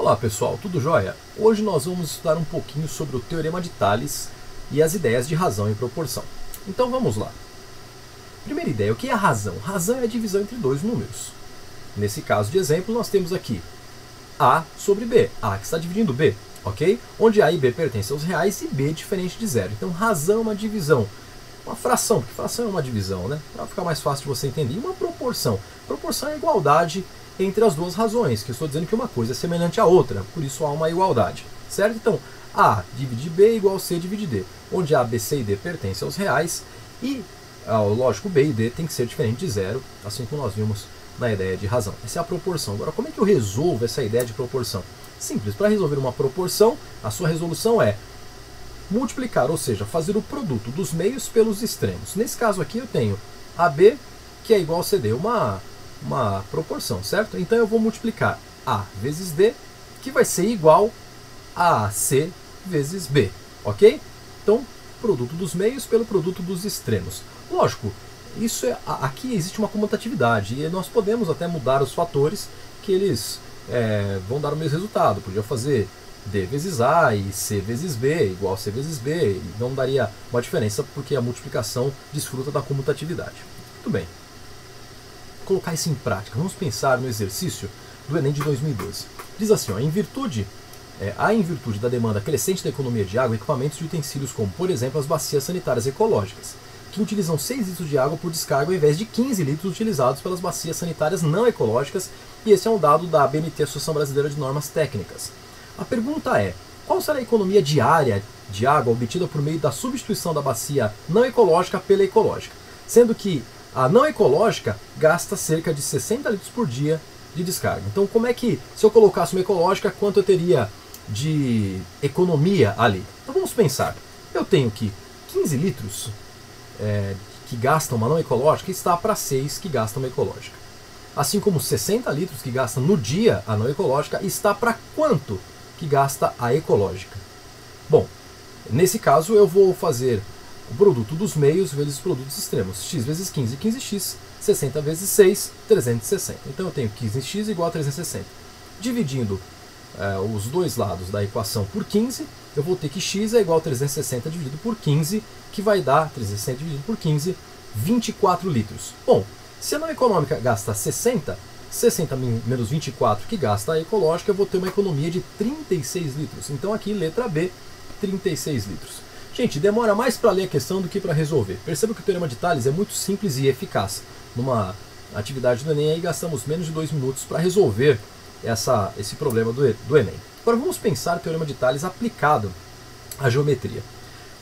Olá pessoal, tudo jóia? Hoje nós vamos estudar um pouquinho sobre o Teorema de Tales e as ideias de razão e proporção. Então vamos lá. Primeira ideia, o que é a razão? Razão é a divisão entre dois números. Nesse caso de exemplo, nós temos aqui A sobre B. A que está dividindo B, ok? Onde A e B pertencem aos reais e B é diferente de zero. Então razão é uma divisão. Uma fração, porque fração é uma divisão, né? Para ficar mais fácil de você entender. E uma proporção. Proporção é a igualdade entre as duas razões, que eu estou dizendo que uma coisa é semelhante à outra, por isso há uma igualdade, certo? Então, A divide B igual a C divide D, onde A, B, C e D pertencem aos reais e, lógico, B e D tem que ser diferente de zero, assim como nós vimos na ideia de razão. Essa é a proporção. Agora, como é que eu resolvo essa ideia de proporção? Simples, para resolver uma proporção, a sua resolução é multiplicar, ou seja, fazer o produto dos meios pelos extremos. Nesse caso aqui eu tenho AB, que é igual a CD, uma proporção, certo? Então eu vou multiplicar A vezes D, que vai ser igual a C vezes B, ok? Então, produto dos meios pelo produto dos extremos. Lógico, isso aqui existe uma comutatividade e nós podemos até mudar os fatores que eles vão dar o mesmo resultado. Podia fazer D vezes A e C vezes B igual a C vezes B, e não daria uma diferença porque a multiplicação desfruta da comutatividade. Muito bem. Colocar isso em prática. Vamos pensar no exercício do Enem de 2012. Diz assim, ó, em virtude da demanda crescente da economia de água, equipamentos e utensílios como, por exemplo, as bacias sanitárias ecológicas, que utilizam 6 litros de água por descarga ao invés de 15 litros utilizados pelas bacias sanitárias não ecológicas, e esse é um dado da ABNT, Associação Brasileira de Normas Técnicas. A pergunta é, qual será a economia diária de água obtida por meio da substituição da bacia não ecológica pela ecológica, sendo que a não ecológica gasta cerca de 60 litros por dia de descarga. Então, como é que, se eu colocasse uma ecológica, quanto eu teria de economia ali? Então, vamos pensar. Eu tenho que 15 litros que gastam uma não ecológica está para 6 que gastam uma ecológica. Assim como 60 litros que gastam no dia a não ecológica está para quanto que gasta a ecológica? Bom, nesse caso eu vou fazer o produto dos meios vezes os produtos extremos. X vezes 15, 15x, 60 vezes 6, 360. Então eu tenho 15x igual a 360. Dividindo os dois lados da equação por 15, eu vou ter que x é igual a 360 dividido por 15, que vai dar 360 dividido por 15, 24 litros. Bom, se a não econômica gasta 60 menos 24 que gasta a ecológica, eu vou ter uma economia de 36 litros. Então aqui, letra B, 36 litros. Gente, demora mais para ler a questão do que para resolver. Perceba que o Teorema de Tales é muito simples e eficaz. Numa atividade do Enem, aí gastamos menos de 2 minutos para resolver esse problema do Enem. Agora vamos pensar o Teorema de Tales aplicado à geometria.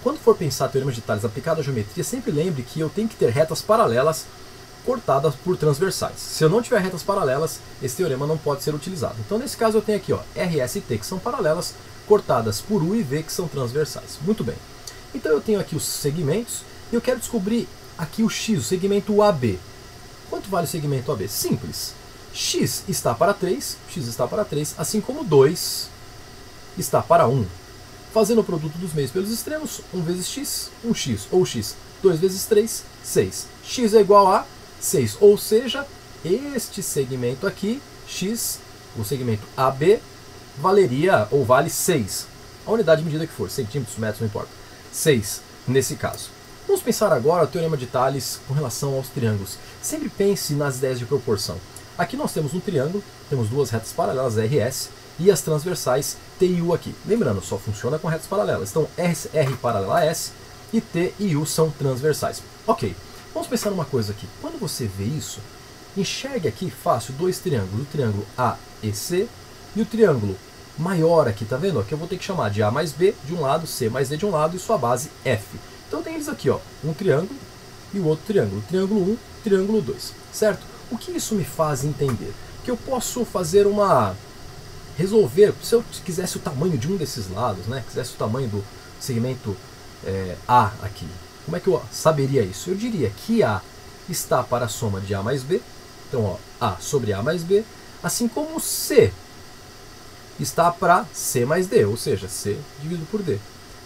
Quando for pensar o Teorema de Tales aplicado à geometria, sempre lembre que eu tenho que ter retas paralelas cortadas por transversais. Se eu não tiver retas paralelas, esse teorema não pode ser utilizado. Então, nesse caso, eu tenho aqui, ó, RS e T, que são paralelas, cortadas por U e V, que são transversais. Muito bem. Então, eu tenho aqui os segmentos, e eu quero descobrir aqui o X, o segmento AB. Quanto vale o segmento AB? Simples. X está para 3, assim como 2 está para 1. Fazendo o produto dos meios pelos extremos, 1 vezes x, 1x, ou x, 2 vezes 3, 6. X é igual a 6, ou seja, este segmento aqui, x, o segmento AB, valeria ou vale 6. A unidade de medida que for, centímetros, metros, não importa. 6 nesse caso. Vamos pensar agora o Teorema de Tales com relação aos triângulos. Sempre pense nas ideias de proporção. Aqui nós temos um triângulo, temos duas retas paralelas, RS, e as transversais T e U aqui. Lembrando, só funciona com retas paralelas. Então, R paralela a S e T e U são transversais. Ok, vamos pensar numa coisa aqui. Quando você vê isso, enxergue aqui fácil dois triângulos. O triângulo AEC e o triângulo maior aqui, tá vendo? Aqui eu vou ter que chamar de A mais B de um lado, C mais D de um lado e sua base F. Então tem eles aqui, ó, um triângulo e o outro triângulo. Triângulo 1, triângulo 2, certo? O que isso me faz entender? Que eu posso fazer resolver, se eu quisesse o tamanho de um desses lados, né? Quisesse o tamanho do segmento A aqui, como é que eu saberia isso? Eu diria que A está para a soma de A mais B, então ó, A sobre A mais B, assim como C está para C mais D, ou seja, C dividido por D.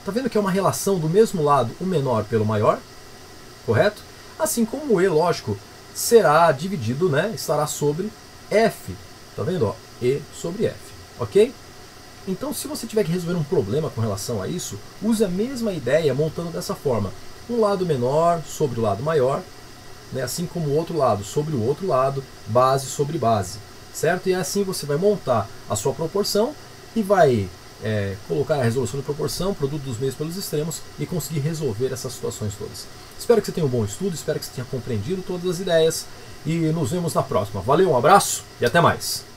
Tá vendo que é uma relação do mesmo lado, o menor pelo maior, correto? Assim como o E, lógico, será dividido, né, estará sobre F, tá vendo? Ó, E sobre F, ok? Então, se você tiver que resolver um problema com relação a isso, use a mesma ideia montando dessa forma. Um lado menor sobre o lado maior, né, assim como o outro lado sobre o outro lado, base sobre base, certo? E assim você vai montar a sua proporção e vai colocar a resolução de proporção, produto dos meios pelos extremos e conseguir resolver essas situações todas. Espero que você tenha um bom estudo, espero que você tenha compreendido todas as ideias e nos vemos na próxima. Valeu, um abraço e até mais!